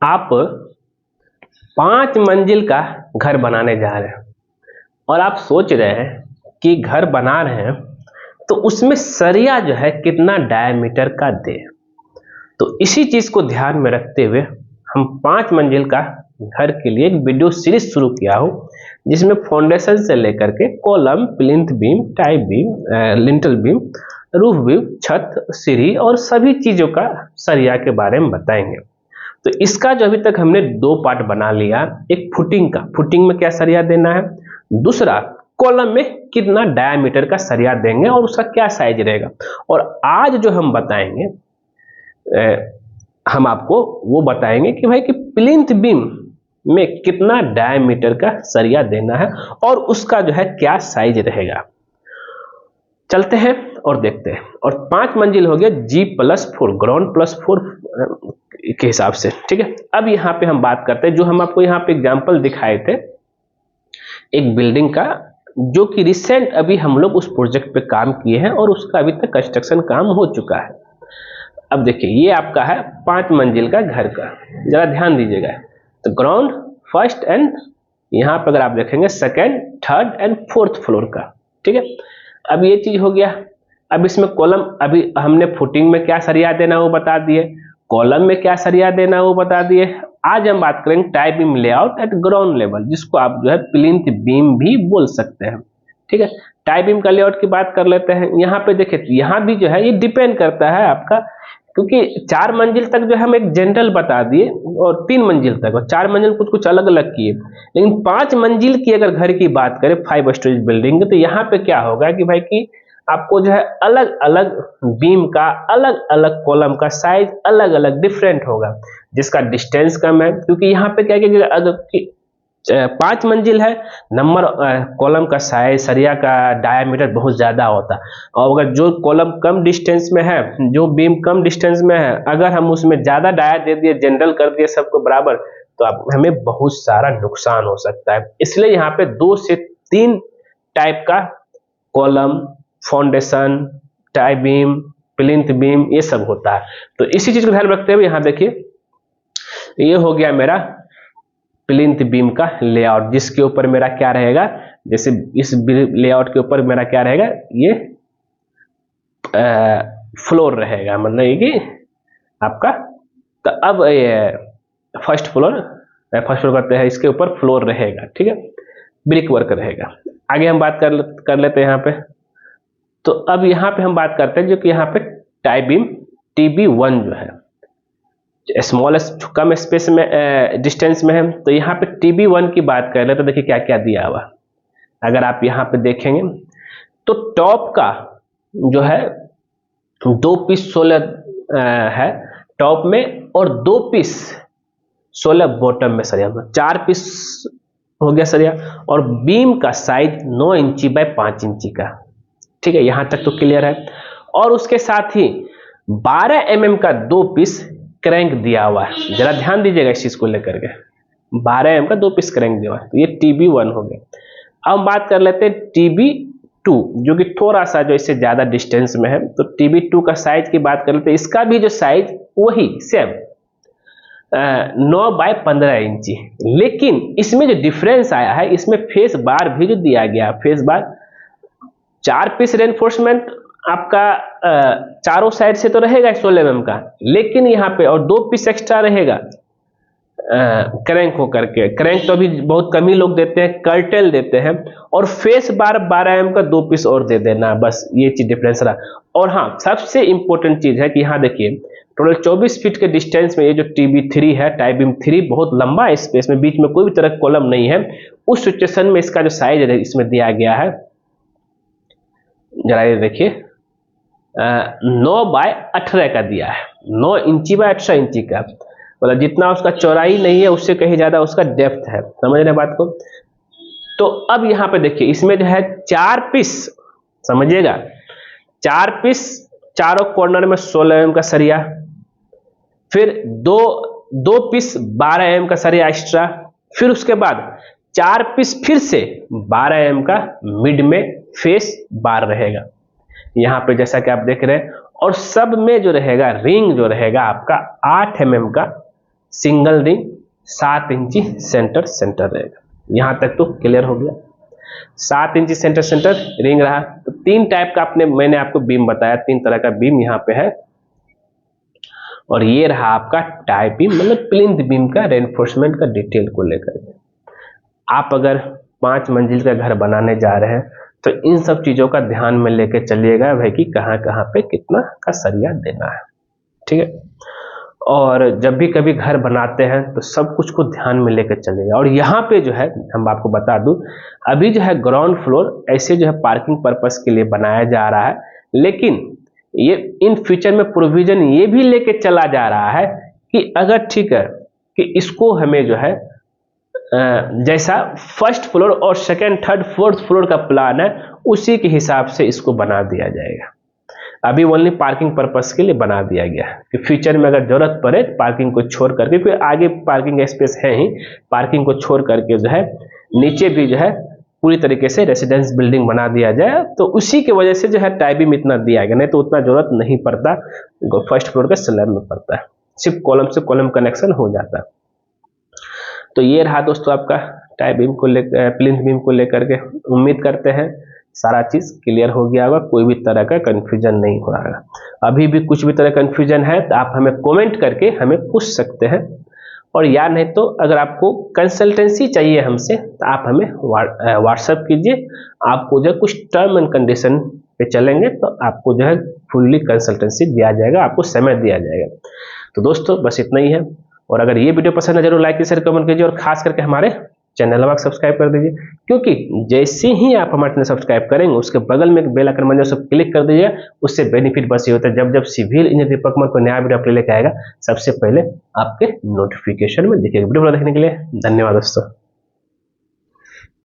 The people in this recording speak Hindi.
आप 5 मंजिल का घर बनाने जा रहे हैं और आप सोच रहे हैं कि घर बना रहे हैं तो उसमें सरिया जो है कितना डायमीटर का दे। तो इसी चीज को ध्यान में रखते हुए हम 5 मंजिल का घर के लिए एक वीडियो सीरीज शुरू किया हूं, जिसमें फाउंडेशन से लेकर के column, plinth beam, tie beam, lintel beam, roof beam, छत, सीढ़ी और सभी चीजों का सरिया के बारे में बताएंगे। तो इसका जो अभी तक हमने 2 पार्ट बना लिया, एक फुटिंग का, फुटिंग में क्या सरिया देना है, दूसरा कॉलम में कितना डायमीटर का सरिया देंगे और उसका क्या साइज रहेगा। और आज जो हम बताएंगे हम आपको वो बताएंगे कि भाई कि प्लिंथ बीम में कितना डायमीटर का सरिया देना है और उसका जो है क्या साइज रहेगा। चलते हैं और देखते हैं। और 5 मंजिल हो गया G+4, ग्राउंड +4 के हिसाब से, ठीक है। अब यहाँ पे हम बात करते हैं, जो हम आपको यहाँ पे एग्जांपल दिखाए थे एक बिल्डिंग का, जो कि रिसेंट अभी हम लोग उस प्रोजेक्ट पे काम किए हैं और उसका अभी तक कंस्ट्रक्शन काम हो चुका है। अब देखिए ये आपका है 5 मंजिल का घर का, जरा ध्यान दीजिएगा। तो ग्राउंड, फर्स्ट एंड यहाँ पर अगर आप देखेंगे second, third and fourth floor का, ठीक है। अब ये चीज हो गया। अब इसमें कॉलम, अभी हमने फुटिंग में क्या सरिया देना वो बता दिए, कॉलम में क्या सरिया देना वो बता दिए। आज हम बात करेंगे tie beam layout eight ground level, जिसको आप जो है प्लिंथ बीम भी बोल सकते हैं, ठीक है। टाई बीम का लेआउट की बात कर लेते हैं। यहाँ पे देखिए, यहाँ भी जो है ये डिपेंड करता है आपका, क्योंकि 4 मंजिल तक जो हम एक जनरल बता दिए और 3 मंजिल तक, और 4 मंजिल कुछ कुछ अलग अलग किए। लेकिन 5 मंजिल की अगर घर की बात करें 5 स्टोरेज बिल्डिंग, तो यहाँ पे क्या होगा कि भाई कि आपको जो है अलग अलग बीम का, अलग अलग कॉलम का साइज अलग अलग डिफरेंट होगा, जिसका डिस्टेंस कम है। क्योंकि यहाँ पे क्या है कि 5 मंजिल है, नंबर कॉलम का साइज, सरिया का डायमीटर बहुत ज्यादा होता है। और अगर जो कॉलम कम डिस्टेंस में है, जो बीम कम डिस्टेंस में है, अगर हम उसमें ज्यादा डाया दे दिए, जनरल कर दिए सबको बराबर, तो आप हमें बहुत सारा नुकसान हो सकता है। इसलिए यहाँ पे 2 से 3 टाइप का column, foundation, tie beam, plinth beam, ये सब होता है। तो इसी चीज को ध्यान रखते हुए यहाँ देखिए, ये हो गया मेरा प्लिंथ बीम का लेआउट, जिसके ऊपर मेरा क्या रहेगा, जैसे इस लेआउट के ऊपर मेरा क्या रहेगा, ये फ्लोर रहेगा, मतलब ये कि आपका। तो अब ये फर्स्ट फ्लोर करते हैं, इसके ऊपर फ्लोर रहेगा, ठीक है, ब्रिक वर्क रहेगा। आगे हम बात कर लेते हैं यहाँ पे। तो अब यहाँ पे हम बात करते हैं जो कि यहाँ पे टाई बीम TB1 जो है स्मॉलेस्ट, कम स्पेस में डिस्टेंस में है। तो यहाँ पे TB1 की बात कर ले तो देखिए क्या क्या दिया हुआ। अगर आप यहाँ पे देखेंगे तो टॉप का जो है 2 पीस 16 है टॉप में, और 2 पीस 16 बॉटम में सरिया, 4 पीस हो गया सरिया। और बीम का साइज 9 इंची बाय 5 इंची का, ठीक है, यहां तक तो क्लियर है। और उसके साथ ही 12 mm का 2 पीस क्रैंक दिया हुआ है, जरा ध्यान दीजिएगा इस चीज को लेकर के। 12 mm का 2 पीस क्रैंक दिया हुआ है, तो ये TB1 हो गया। अब हम बात कर लेते हैं TB2, जो कि थोड़ा सा जो इससे ज्यादा डिस्टेंस में है। तो TB2 का साइज की बात कर लेते हैं। इसका भी जो साइज वही सेम 9 बाय 15 इंची, लेकिन इसमें जो डिफरेंस आया है, इसमें फेस बार भी जो दिया गया, फेस बार 4 पीस रेनफोर्समेंट आपका चारों साइड से तो रहेगा 16 mm का, लेकिन यहाँ पे और 2 पीस एक्स्ट्रा रहेगा क्रैंक होकर के। क्रैंक तो अभी बहुत कम ही लोग देते हैं, कर्टेल देते हैं। और फेस बार 12 mm का 2 पीस और दे देना, बस ये चीज डिफरेंस रहा। और हाँ, सबसे इंपॉर्टेंट चीज है कि यहाँ देखिए टोटल 24 फीट के डिस्टेंस में ये जो TB3 है, टाई बीम 3, बहुत लंबा स्पेस में, बीच में कोई भी तरह कॉलम नहीं है। उस सिचुएशन में इसका जो साइज है इसमें दिया गया है, जरा ये देखिए 9 बाय 18 का दिया है, 9 इंची बाय 18 इंची का, मतलब जितना उसका चौड़ाई नहीं है उससे कहीं ज्यादा उसका डेप्थ है, समझ रहे बात को। तो अब यहाँ पे देखिए इसमें जो है 4 पीस, समझिएगा 4 पीस चारों कॉर्नर में 16 mm का सरिया, फिर दो पीस 12 mm का सरिया एक्स्ट्रा, फिर उसके बाद 4 पीस फिर से 12 mm का मिड में फेस बार रहेगा यहाँ पे, जैसा कि आप देख रहे हैं। और सब में जो रहेगा रिंग जो रहेगा आपका 8 mm का सिंगल रिंग 7 इंची सेंटर रहेगा। यहां तक तो क्लियर हो गया। 7 इंची सेंटर रिंग रहा। तो 3 टाइप का मैंने आपको बीम बताया, 3 तरह का बीम यहाँ पे है। और ये रहा आपका टाई बीम, मतलब प्लिंथ बीम का रेनफोर्समेंट का डिटेल को लेकर के। आप अगर 5 मंजिल का घर बनाने जा रहे हैं तो इन सब चीजों का ध्यान में लेके चलिएगा भाई कि कहाँ कहाँ पे कितना का सरिया देना है, ठीक है। और जब भी कभी घर बनाते हैं तो सब कुछ को ध्यान में लेकर चलिएगा। और यहाँ पे जो है हम आपको बता दूं, अभी जो है ग्राउंड फ्लोर ऐसे जो है पार्किंग पर्पस के लिए बनाया जा रहा है, लेकिन ये इन फ्यूचर में प्रोविजन ये भी लेके चला जा रहा है कि अगर ठीक है कि इसको हमें जो है जैसा फर्स्ट फ्लोर और सेकेंड थर्ड फोर्थ फ्लोर का प्लान है उसी के हिसाब से इसको बना दिया जाएगा। अभी ओनली पार्किंग पर्पस के लिए बना दिया गया है कि फ्यूचर में अगर जरूरत पड़े पार्किंग को छोड़ करके, क्योंकि आगे पार्किंग स्पेस है ही, पार्किंग को छोड़ करके जो है नीचे भी जो है पूरी तरीके से रेसिडेंस बिल्डिंग बना दिया जाए। तो उसी की वजह से जो है टाई बीम इतना दिया गया, नहीं तो उतना जरूरत नहीं पड़ता, फर्स्ट फ्लोर के स्लैब में पड़ता है, सिर्फ कॉलम से कॉलम कनेक्शन हो जाता है। तो ये रहा दोस्तों आपका टाई बीम को लेकर, प्लिंथ बीम को लेकर के। उम्मीद करते हैं सारा चीज क्लियर हो गया होगा, कोई भी तरह का कंफ्यूजन नहीं हो रहा है। अभी भी कुछ भी तरह कंफ्यूजन है तो आप हमें कमेंट करके हमें पूछ सकते हैं। और या नहीं तो अगर आपको कंसल्टेंसी चाहिए हमसे तो आप हमें व्हाट्सएप कीजिए। आपको जो कुछ टर्म एंड कंडीशन पे चलेंगे तो आपको जो है फुल्ली कंसल्टेंसी दिया जाएगा, आपको समय दिया जाएगा। तो दोस्तों बस इतना ही है। और अगर ये वीडियो पसंद है जरूर लाइक शेयर कमेंट कीजिए, और खास करके हमारे चैनल को सब्सक्राइब कर दीजिए, क्योंकि जैसे ही आप हमारे चैनल सब्सक्राइब करेंगे उसके बगल में एक बेल आइकन बन जाए, क्लिक कर दीजिए। उससे बेनिफिट बस ये होता है, जब सिविल इंजीनियरिंग डिपार्टमेंट को नया वीडियो अपने लेके आएगा सबसे पहले आपके नोटिफिकेशन में दिखेगा। वीडियो देखने के लिए धन्यवाद दोस्तों।